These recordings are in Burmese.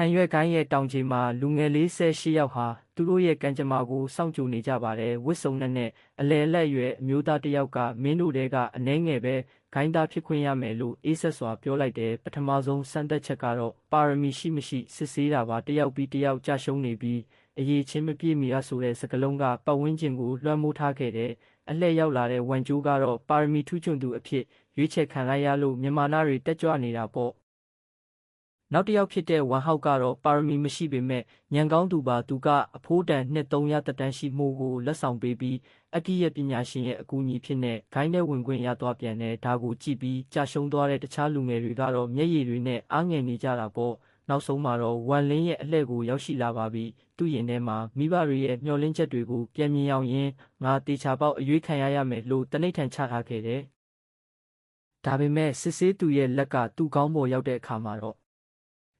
န်ရွက်ကိုင်းရဲ့တောင်ခြေမှာလူငယ်48ယောက်ဟာသူတို့ရဲ့ကံကြမ္မာကိုစောင့်ကြိုနေကြပါတယ်ဝစ်စုံနဲ့အလဲလက်ရွယ်အမျိုးသားတစ်ယောက်ကမင်းတို့တဲကအနှဲငယ်ပဲဂိုင်းသားဖြစ်ခွင့်ရမယ်လို့အေးဆက်စွာပြောလိုက်တယ်ပထမဆုံးစမ်းသပ်ချက်ကတော့ပါရမီရှိမရှိစစ်ဆေးတာပါတစ်ယောက်ပြီးတစ်ယောက်ကြာရှုံးနေပြီးအရေးချင်းမပြည့်မီအဆိုတဲ့စကလုံးကပတ်ဝန်းကျင်ကိုလွှမ်းမိုးထားခဲ့တဲ့အလှည့်ရောက်လာတဲ့ဝန်ကျိုးကတော့ပါရမီထူးချွန်သူအဖြစ်ရွေးချယ်ခံလိုက်ရလို့မြန်မာနာတွေတက်ကြွနေတာပေါ့နောက်တစ်ယောက်ဖြစ်တဲ့ဝမ်ဟောက်ကတော့ပါရမီမရှိပေမဲ့ညံကောင်းသူပါသူကအဖိုးတန်နှစ်300တက်တန်းရှိမှုကိုလက်ဆောင်ပေးပြီးအကိယပညာရှင်ရဲ့အကူအညီဖြစ်တဲ့ဂိုင်းထဲဝင်ခွင့်ရသွားပြန်တဲ့ဒါကိုကြည့်ပြီးကြာရှုံးသွားတဲ့တခြားလူငယ်တွေကတော့မျက်ရည်တွေနဲ့အားငယ်နေကြတာပေါ့နောက်ဆုံးမှာတော့ဝမ်လင်းရဲ့အလှည့်ကိုရောက်ရှိလာပါပြီသူ့ရင်ထဲမှာမိဘတွေရဲ့မျှော်လင့်ချက်တွေကိုပြန်မြင်အောင်ရင်းငါတေချာပေါက်အရွေးခံရမယ်လို့တနိဋ္ဌာန်ချထားခဲ့တယ်ဒါပေမဲ့စစ်ဆေးသူရဲ့လက်ကသူ့ကောင်းပေါ်ရောက်တဲ့အခါမှာတော့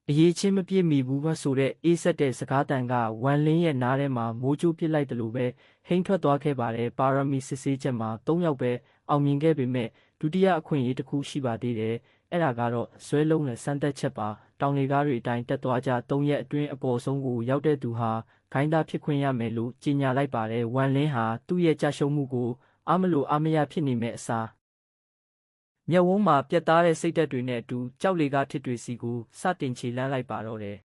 အရေးချင်းမပြည့်မီဘူးဆိုတဲ့အေးဆက်တဲ့စကားတန်ကဝမ်လင်းရဲ့နားထဲမှာမိုးကြိုးပစ်လိုက်တယ်လို့ပဲဟိမ့်ထွက်သွားခဲ့ပါတယ်ပါရမီစစ်ဆေးချက်မှာ3ယောက်ပဲအောင်မြင်ခဲ့ပေမဲ့ဒုတိယအခွင့်အရေးတစ်ခုရှိပါသေးတယ်အဲ့ဒါကတော့ဇွဲလုံးနဲ့စမ်းသက်ချက်ပါတောင်လေကားတွေအတိုင်းတက်သွားကြ3ရက်အတွင်းအပေါ်ဆုံးကိုရောက်တဲ့သူဟာဂိုင်းသားဖြစ်ခွင့်ရမယ်လို့ကြေညာလိုက်ပါတယ်ဝမ်လင်းဟာသူ့ရဲ့ကြာရှုံးမှုကိုအားမလို့အားမရဖြစ်နေမဲ့အစားမျက်ဝန်းမှာပြတ်သားတဲ့စိတ်ဓာတ်တွေနဲ့အတူကြောက်လေကားထစ်တွေစီကိုစတင်ခြေလှမ်းလိုက်ပါတော့တယ်